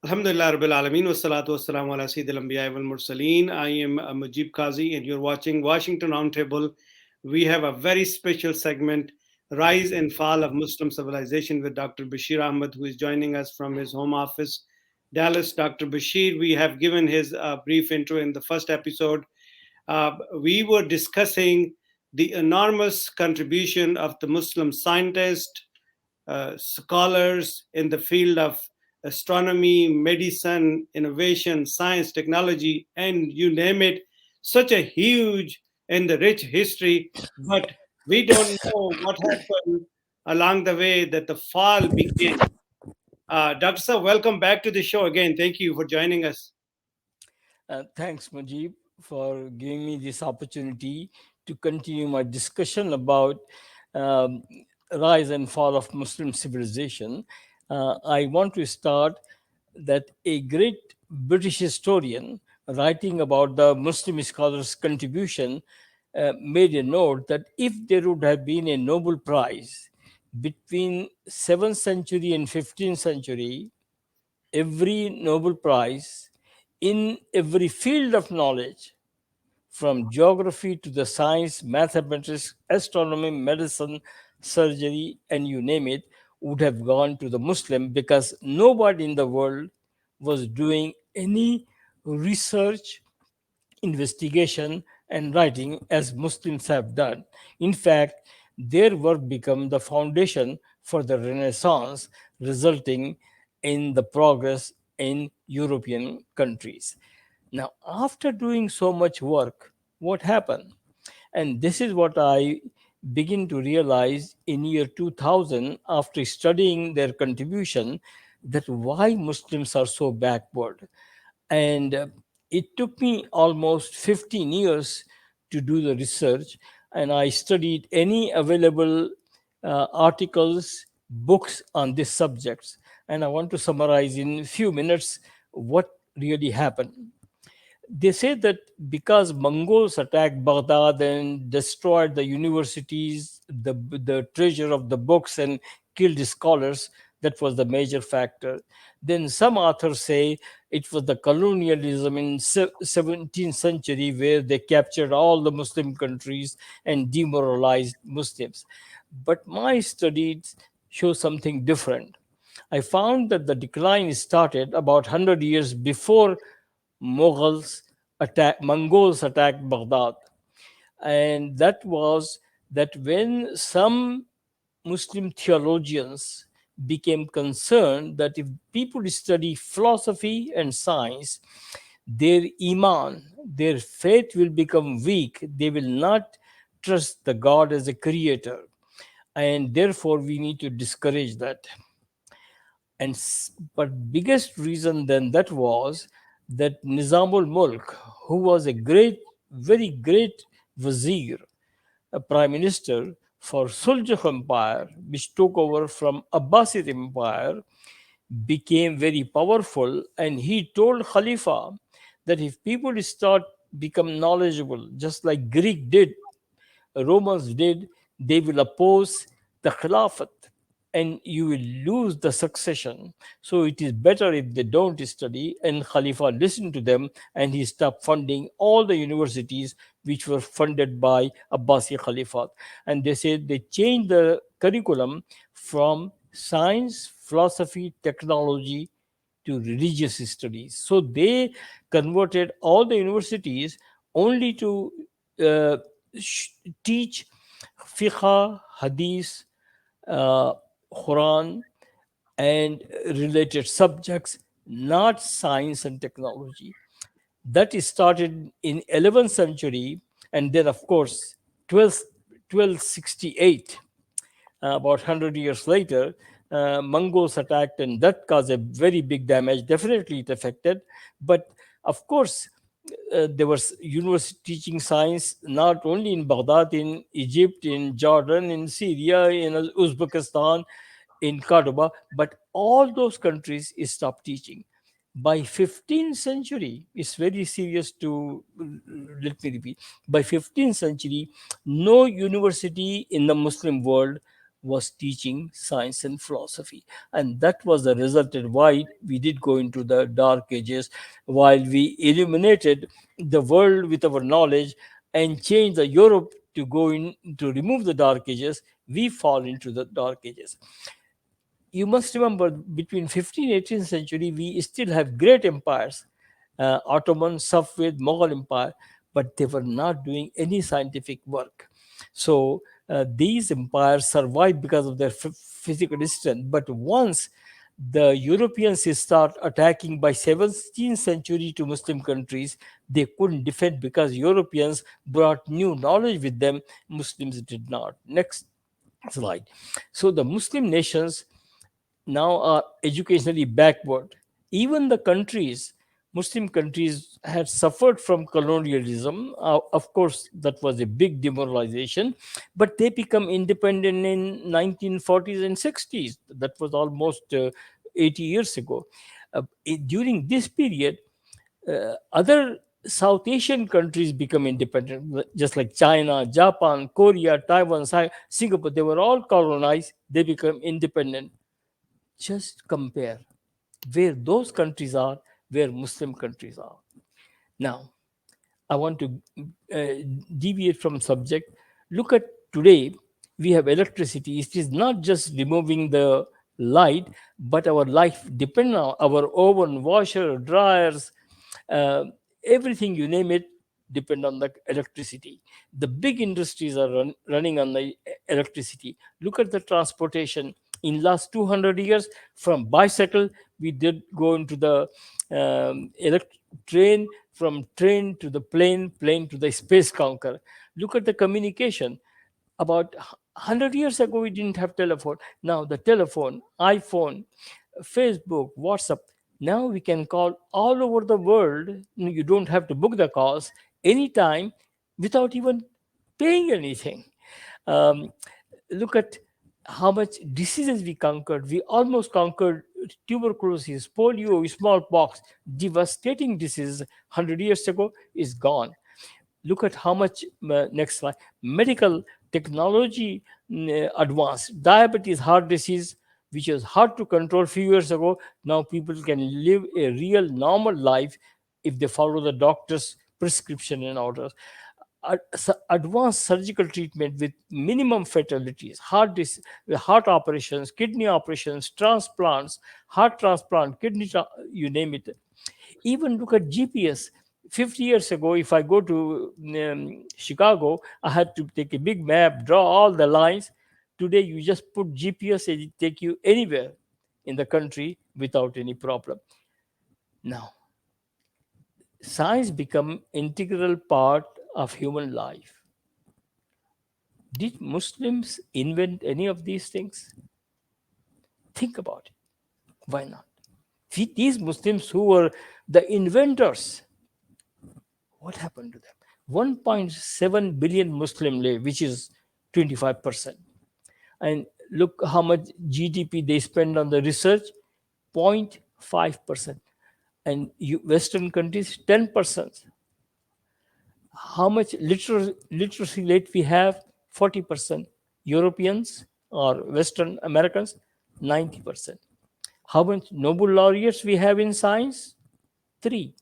Alhamdulillah Rabbil Alameen wa salatu wassalamu ala Sayyidil Anbiya wal Mursaleen. I am Mujeeb Kazi and you're watching Washington Roundtable. We have a very special segment, Rise and Fall of Muslim Civilization with Dr. Basheer Ahmed, who is joining us from his home office, Dallas. Dr. Basheer, we have given his brief intro in the first episode. We were discussing the enormous contribution of the Muslim scientists, scholars in the field of astronomy, medicine, innovation, science, technology, and you name it. Such a huge and rich history, but we don't know what happened along the way that the fall began. Dr. Sir, welcome back to the show again. Thank you for joining us. Thanks, Mujeeb, for giving me this opportunity to continue my discussion about um, rise and fall of Muslim civilization. I want to start that a great British historian writing about the Muslim scholars' contribution made a note that if there would have been a Nobel Prize between 7th century and 15th century, every Nobel Prize in every field of knowledge, from geography to the science, mathematics, astronomy, medicine, surgery, and you name it, would have gone to the Muslim because nobody in the world was doing any research, investigation, and writing as Muslims have done. In fact, their work became the foundation for the Renaissance, resulting in the progress in European countries. Now, after doing so much work, what happened? And this is what I begin to realize in year 2000 after studying their contribution, that why Muslims are so backward. And it took me almost 15 years to do the research, and I studied any available articles, books on these subjects. And I want to summarize in a few minutes what really happened. They say that because Mongols attacked Baghdad and destroyed the universities, the treasure of the books, and killed scholars, that was the major factor. Then some authors say it was the colonialism in 17th century where they captured all the Muslim countries and demoralized Muslims. But my studies show something different. I found that the decline started about 100 years before Mongols attacked Baghdad. And that was that when some Muslim theologians became concerned that if people study philosophy and science, their iman, their faith will become weak. They will not trust the God as a creator. And therefore, we need to discourage that. But biggest reason than that was that Nizamul Mulk, who was a great, very great vizier, a prime minister for Suljuk Empire, which took over from Abbasid Empire, became very powerful, and he told Khalifa that if people start become knowledgeable, just like Greek did, Romans did, they will oppose the Khilafat and you will lose the succession. So it is better if they don't study. And Khalifa listened to them and he stopped funding all the universities which were funded by Abbasi Khalifat. And they said they changed the curriculum from science, philosophy, technology to religious studies. So they converted all the universities only to uh, teach fiqh, hadith, uh, Quran, and related subjects, not science and technology. That is started in 11th century, and then of course 1268, about 100 years later, Mongols attacked, and that caused a very big damage. Definitely, it affected, but of course, there was university teaching science not only in Baghdad, in Egypt, in Jordan, in Syria, in Uzbekistan, in Cordoba, but all those countries stopped teaching. By 15th century, it's very serious to let me repeat. By 15th century, no university in the Muslim world was teaching science and philosophy. And that was the result and why we did go into the dark ages. While we illuminated the world with our knowledge and changed the Europe to go in to remove the dark ages, we fall into the dark ages. You must remember between 15th and 18th century we still have great empires, Ottoman, Safavid, Mughal empire, but they were not doing any scientific work. So these empires survived because of their physical strength. But once the Europeans start attacking by 17th century to Muslim countries, they couldn't defend because Europeans brought new knowledge with them. Muslims did not. Next slide. So the Muslim nations now are educationally backward. Even the countries, Muslim countries, had suffered from colonialism. Of course, that was a big demoralization, but they become independent in 1940s and 60s. That was almost 80 years ago. During this period, other South Asian countries become independent, just like China, Japan, Korea, Taiwan, Singapore. They were all colonized. They become independent. Just compare where those countries are, where Muslim countries are. Now, I want to uh, deviate from subject. Look at today, we have electricity. It is not just removing the light, but our life depends on our oven, washer, dryers, uh, everything you name it depend on the electricity. The big industries are running on the electricity. Look at the transportation. In last 200 years, from bicycle we did go into the train, from train to the plane, plane to the space conquer. Look at the communication. About 100 years ago we didn't have telephone. Now the telephone, iPhone, Facebook, WhatsApp. Now we can call all over the world. You don't have to book the calls anytime without even paying anything. Um, Look at how much diseases we conquered. We almost conquered tuberculosis, polio, smallpox, devastating disease 100 years ago is gone. Look at how much, next slide, medical technology advanced. Diabetes, heart disease, which was hard to control few years ago, now people can live a real normal life if they follow the doctor's prescription and orders. Advanced surgical treatment with minimum fatalities, heart operations, kidney operations, transplants, heart transplant, you name it. Even look at GPS. 50 years ago, if I go to Chicago, I had to take a big map, draw all the lines. Today, you just put GPS and it take you anywhere in the country without any problem. Now, science become integral part of human life. Did Muslims invent any of these things? Think about it. Why not? These Muslims who were the inventors, what happened to them? 1.7 billion Muslim live, which is 25%. And look how much GDP they spend on the research, 0.5%. And Western countries, 10%. How much literacy rate we have? 40%. Europeans or Western Americans, 90%. How much Nobel laureates we have in science? Three.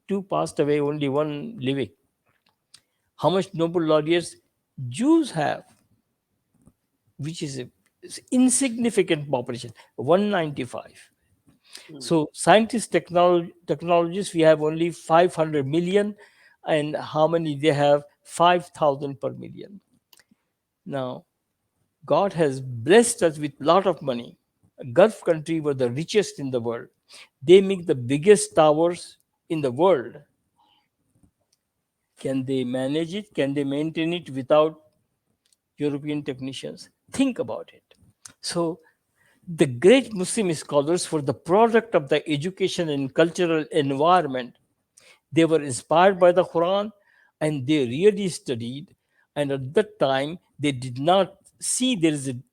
Two passed away, only one living. How much Nobel laureates Jews have, which is a insignificant population, 195. mm, So scientists, technologists, we have only 500 million, and how many they have? 5,000 per million. Now, God has blessed us with lot of money. Gulf country were the richest in the world. They make the biggest towers in the world. Can they manage it? Can they maintain it without European technicians? Think about it. So, the great Muslim scholars were the product of the education and cultural environment. They were inspired by the Quran and they really studied. And at that time, they did not see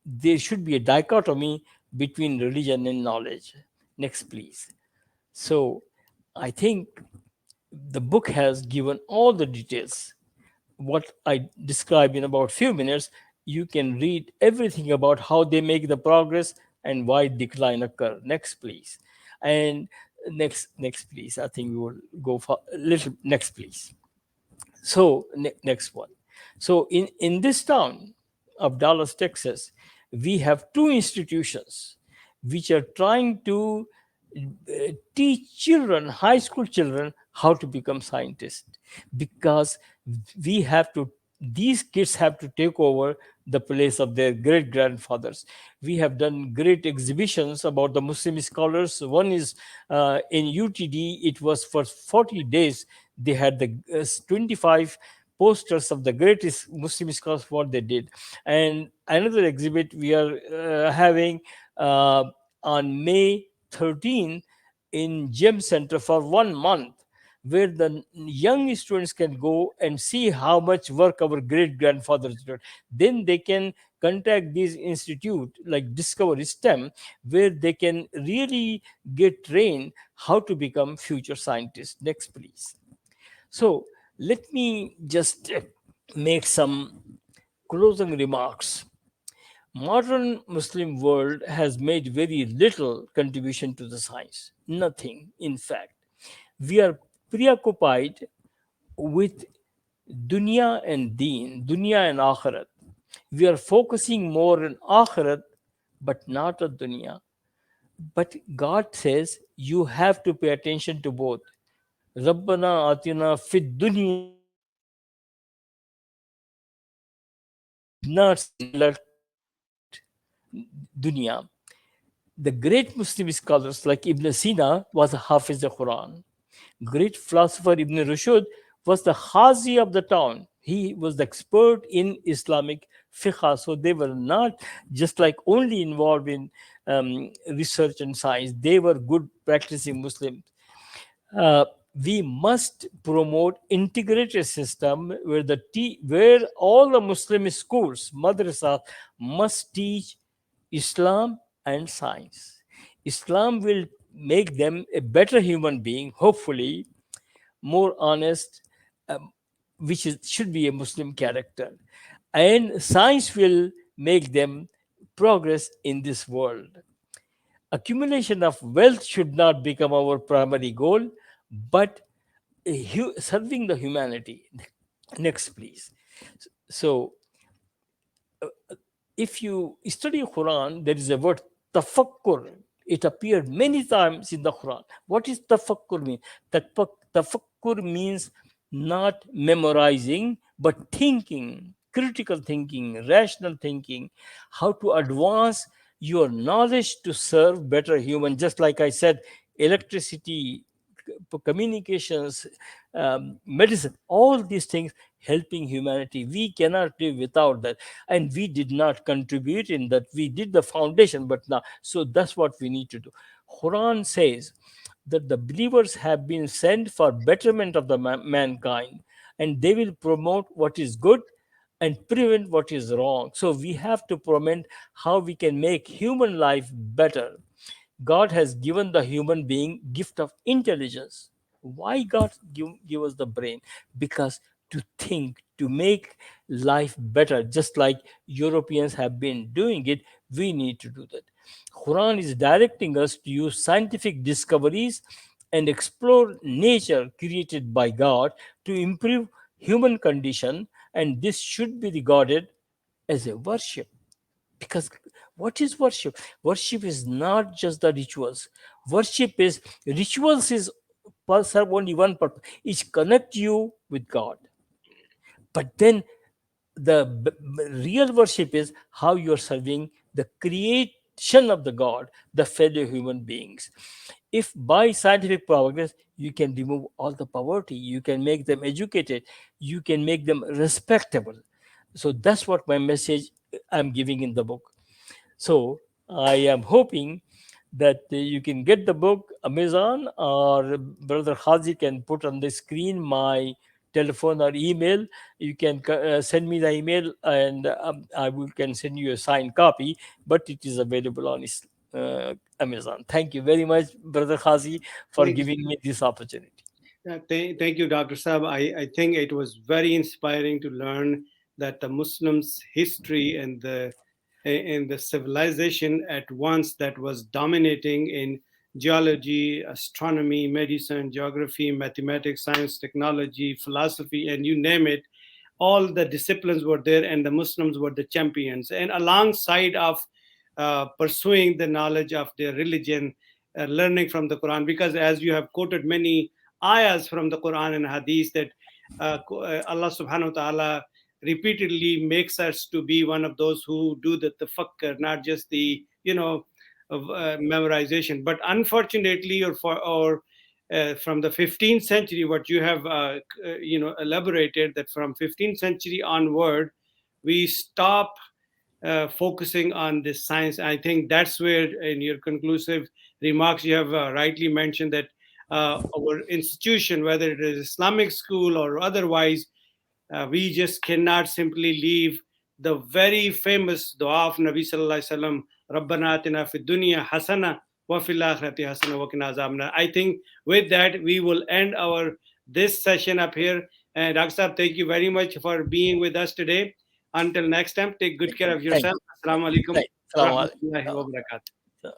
there should be a dichotomy between religion and knowledge. Next, please. So, I think the book has given all the details. What I describe in about few minutes you can read everything about how they make the progress and why decline occur. Next, please. And next, please. I think we will go for a little next, please. So next one. So in this town of Dallas, Texas, we have two institutions which are trying to teach children, high school children, how to become scientists, because we have to these kids have to take over the place of their great grandfathers. We have done great exhibitions about the Muslim scholars. One is in UTD. It was for 40 days. They had the 25 posters of the greatest Muslim scholars, what they did. And another exhibit we are having uh, on May 13 in Gem Center for 1 month, where the young students can go and see how much work our great grandfathers did. Then they can contact these institute like Discover STEM, where they can really get trained how to become future scientists. Next, please. So let me just make some closing remarks. Modern Muslim world has made very little contribution to the science. Nothing, in fact. We are preoccupied with dunya and deen, dunya and akhirat. We are focusing more on akhirat, but not on dunya. But God says you have to pay attention to both. Rabbana atina fid dunya did not neglect dunya. The great Muslim scholars like Ibn Sina was a Hafiz of Quran. Great philosopher Ibn Rushd was the Hazi of the town. He was the expert in Islamic fiqh. So they were not just like only involved in research and science. They were good practicing Muslims. uh, we must promote integrated system where where all the Muslim schools, madrasas, must teach Islam and science. Islam will make them a better human being, hopefully more honest, um, should be a Muslim character, and science will make them progress in this world. Accumulation of wealth should not become our primary goal, but serving the humanity. Next, please. So, if you study Quran, there is a word tafakkur. It appeared many times in the Quran. What is tafakkur mean? Tafakkur means not memorizing, but thinking, critical thinking, rational thinking, how to advance your knowledge to serve better human. Just like I said, electricity, communications, medicine, all these things helping humanity. We cannot live without that. And we did not contribute in that. We did the foundation, but now, so that's what we need to do. Quran says that the believers have been sent for betterment of the mankind, and they will promote what is good and prevent what is wrong. So we have to promote how we can make human life better. God has given the human being gift of intelligence. Why God give us the brain? Because to think, to make life better, just like Europeans have been doing it, we need to do that. Quran is directing us to use scientific discoveries and explore nature created by God to improve human condition, and this should be regarded as a worship. Because what is worship? Worship is not just the rituals. Worship is rituals is serve only one purpose: is connect you with God. But then the real worship is how you are serving the creation of the God, the fellow human beings. If by scientific progress you can remove all the poverty, you can make them educated, you can make them respectable. So that's what my message I'm giving in the book. So I am hoping that you can get the book Amazon, or Brother Hazi can put on the screen my telephone or email. You can send me the email, and I will can send you a signed copy. But it is available on Amazon. Thank you very much, Brother Hazi, for Thank you. giving me this opportunity. Thank you, Dr. Saab. I think it was very inspiring to learn that the Muslims' history and the civilization at once that was dominating in geology, astronomy, medicine, geography, mathematics, science, technology, philosophy, and you name it, all the disciplines were there, and the Muslims were the champions. And alongside of pursuing the knowledge of their religion, learning from the Quran, because as you have quoted many ayahs from the Quran and Hadith, that Allah Subhanahu wa Taala repeatedly makes us to be one of those who do the tafakkar, not just the memorization. But unfortunately, from the 15th century, what you have elaborated, that from 15th century onward, we stop focusing on this science. I think that's where, in your conclusive remarks, you have rightly mentioned that our institution, whether it is Islamic school or otherwise, we just cannot simply leave the very famous dua of Nabi Sallallahu Alaihi Wasallam, Rabbana atina fid dunya hasana wa fil akhirati hasana wa qina azabna. I think with that we will end our this session up here. And Dr. Saab, thank you very much for being with us today. Until next time, take good care of Thank yourself. you. Assalamu alaikum Thank wa you. rahmatullahi wa barakatuh.